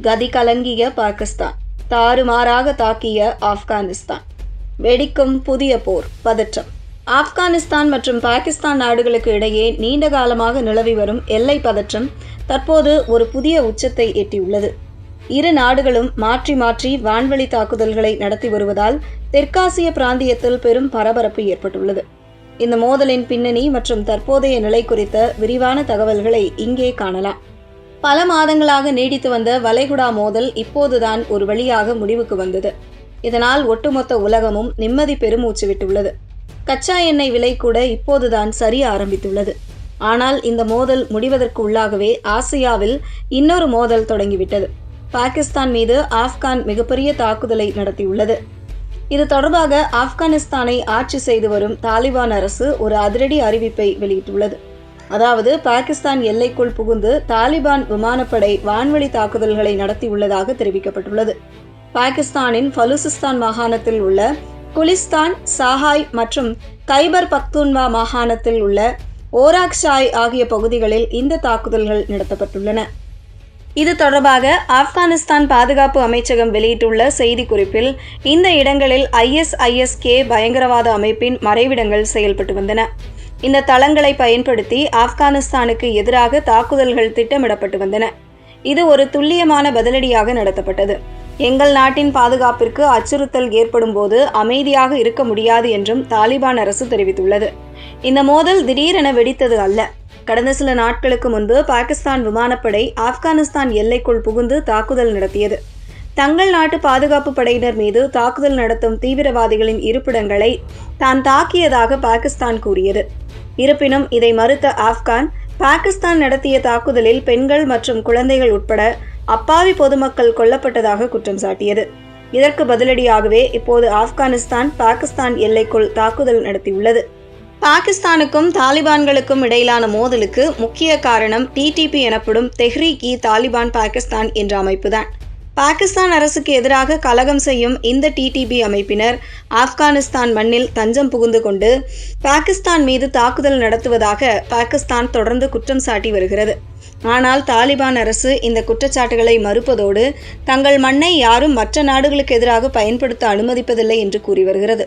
கதி கலங்கிய பாகிஸ்தான், தாறுமாறாக தாக்கிய ஆப்கானிஸ்தான். வெடிக்கும் புதிய போர், பதற்றம். ஆப்கானிஸ்தான் மற்றும் பாகிஸ்தான் நாடுகளுக்கு இடையே நீண்ட காலமாக நிலவி வரும் எல்லை பதற்றம் தற்போது ஒரு புதிய உச்சத்தை எட்டியுள்ளது. இரு நாடுகளும் மாற்றி மாற்றி வான்வழி தாக்குதல்களை நடத்தி வருவதால் தெற்காசிய பிராந்தியத்தில் பெரும் பரபரப்பு ஏற்பட்டுள்ளது. இந்த மோதலின் பின்னணி மற்றும் தற்போதைய நிலை குறித்த விரிவான தகவல்களை இங்கே காணலாம். பல மாதங்களாக நீடித்து வந்த வளைகுடா மோதல் இப்போதுதான் ஒரு வழியாக முடிவுக்கு வந்தது. இதனால் ஒட்டுமொத்த உலகமும் நிம்மதி பெருமூச்சு விட்டுள்ளது. கச்சா எண்ணெய் விலை கூட இப்போதுதான் சரிய ஆரம்பித்துள்ளது. ஆனால் இந்த மோதல் முடிவதற்கு உள்ளாகவே ஆசியாவில் இன்னொரு மோதல் தொடங்கிவிட்டது. பாகிஸ்தான் மீது ஆப்கான் மிகப்பெரிய தாக்குதலை நடத்தியுள்ளது. இது தொடர்பாக ஆப்கானிஸ்தானை ஆட்சி செய்து வரும் தாலிபான் அரசு ஒரு அதிரடி அறிவிப்பை வெளியிட்டுள்ளது. அதாவது பாகிஸ்தான் எல்லைக்குள் புகுந்து தாலிபான் விமானப்படை வான்வழி தாக்குதல்களை நடத்தியுள்ளதாக தெரிவிக்கப்பட்டுள்ளது. பாகிஸ்தானின் பலுசிஸ்தான் மாகாணத்தில் உள்ள குலிஸ்தான், சாஹாய் மற்றும் கைபர் பக்துன்வா மாகாணத்தில் உள்ள ஓராக்ஷாய் ஆகிய பகுதிகளில் இந்த தாக்குதல்கள் நடத்தப்பட்டுள்ளன. இது தொடர்பாக ஆப்கானிஸ்தான் பாதுகாப்பு அமைச்சகம் வெளியிட்டுள்ள செய்திக்குறிப்பில், இந்த இடங்களில் ISIS-K பயங்கரவாத அமைப்பின் மறைவிடங்கள் செயல்பட்டு வந்தன. இந்த தளங்களை பயன்படுத்தி ஆப்கானிஸ்தானுக்கு எதிராக தாக்குதல்கள் திட்டமிடப்பட்டு வந்தன. இது ஒரு துல்லியமான பதிலடியாக நடத்தப்பட்டது. எங்கள் நாட்டின் பாதுகாப்பிற்கு அச்சுறுத்தல் ஏற்படும் போது அமைதியாக இருக்க முடியாது என்றும் தாலிபான் அரசு தெரிவித்துள்ளது. இந்த மோதல் திடீரென வெடித்தது அல்ல. கடந்த சில நாட்களுக்கு முன்பு பாகிஸ்தான் விமானப்படை ஆப்கானிஸ்தான் எல்லைக்குள் புகுந்து தாக்குதல் நடத்தியது. தங்கள் நாட்டு பாதுகாப்பு படையினர் மீது தாக்குதல் நடத்தும் தீவிரவாதிகளின் இருப்பிடங்களை தான் தாக்கியதாக பாகிஸ்தான் கூறியது. இருப்பினும் இதை மறுத்த ஆப்கான், பாகிஸ்தான் நடத்திய தாக்குதலில் பெண்கள் மற்றும் குழந்தைகள் உட்பட அப்பாவி பொதுமக்கள் கொல்லப்பட்டதாக குற்றம் சாட்டியது. இதற்கு பதிலடியாகவே இப்போது ஆப்கானிஸ்தான் பாகிஸ்தான் எல்லைக்குள் தாக்குதல் நடத்தியுள்ளது. பாகிஸ்தானுக்கும் தாலிபான்களுக்கும் இடையிலான மோதலுக்கு முக்கிய காரணம் TTP எனப்படும் தெஹ்ரீக்-இ-தாலிபான் பாகிஸ்தான் என்ற அமைப்புதான். பாகிஸ்தான் அரசுக்கு எதிராக கலகம் செய்யும் இந்த TTP அமைப்பினர் ஆப்கானிஸ்தான் மண்ணில் தஞ்சம் புகுந்து கொண்டு பாகிஸ்தான் மீது தாக்குதல் நடத்துவதாக பாகிஸ்தான் தொடர்ந்து குற்றம் சாட்டி வருகிறது. ஆனால் தாலிபான் அரசு இந்த குற்றச்சாட்டுகளை மறுப்பதோடு தங்கள் மண்ணை யாரும் மற்ற நாடுகளுக்கு எதிராக பயன்படுத்த அனுமதிப்பதில்லை என்று கூறி வருகிறது.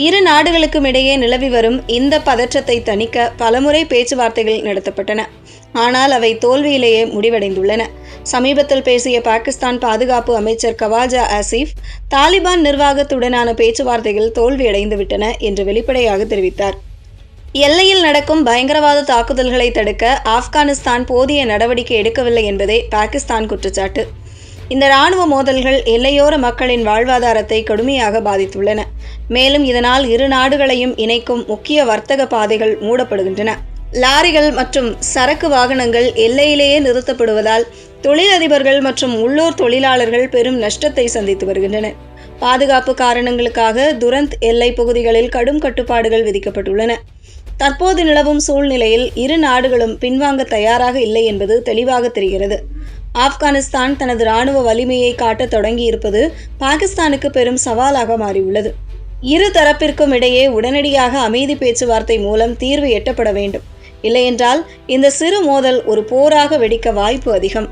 இரு நாடுகளுக்கும் இடையே நிலவி வரும் இந்த பதற்றத்தை தணிக்க பலமுறை பேச்சுவார்த்தைகள் நடத்தப்பட்டன. ஆனால் அவை தோல்வியிலேயே முடிவடைந்துள்ளன. சமீபத்தில் பேசிய பாகிஸ்தான் பாதுகாப்பு அமைச்சர் கவாஜா ஆசிஃப், தாலிபான் நிர்வாகத்துடனான பேச்சுவார்த்தைகள் தோல்வியடைந்துவிட்டன என்று வெளிப்படையாக தெரிவித்தார். எல்லையில் நடக்கும் பயங்கரவாத தாக்குதல்களை தடுக்க ஆப்கானிஸ்தான் போதிய நடவடிக்கை எடுக்கவில்லை என்பதே பாகிஸ்தான் குற்றச்சாட்டு. இந்த இராணுவ மோதல்கள் எல்லையோர மக்களின் வாழ்வாதாரத்தை கடுமையாக பாதித்துள்ளன. மேலும் இதனால் இரு நாடுகளையும் இணைக்கும் முக்கிய வர்த்தக பாதைகள் மூடப்படுகின்றன. லாரிகள் மற்றும் சரக்கு வாகனங்கள் எல்லையிலேயே நிறுத்தப்படுவதால் தொழிலதிபர்கள் மற்றும் உள்ளூர் தொழிலாளர்கள் பெரும் நஷ்டத்தை சந்தித்து வருகின்றனர். பாதுகாப்பு காரணங்களுக்காக துரந்த் எல்லை பகுதிகளில் கடும் கட்டுப்பாடுகள் விதிக்கப்பட்டுள்ளன. தற்போது நிலவும் சூழ்நிலையில் இரு நாடுகளும் பின்வாங்க தயாராக இல்லை என்பது தெளிவாக தெரிகிறது. ஆப்கானிஸ்தான் தனது இராணுவ வலிமையை காட்ட தொடங்கியிருப்பது பாகிஸ்தானுக்கு பெரும் சவாலாக மாறியுள்ளது. இரு தரப்பிற்கும் இடையே உடனடியாக அமைதி பேச்சுவார்த்தை மூலம் தீர்வு எட்டப்பட வேண்டும். இல்லையென்றால் இந்த சிறு மோதல் ஒரு போராக வெடிக்க வாய்ப்பு அதிகம்.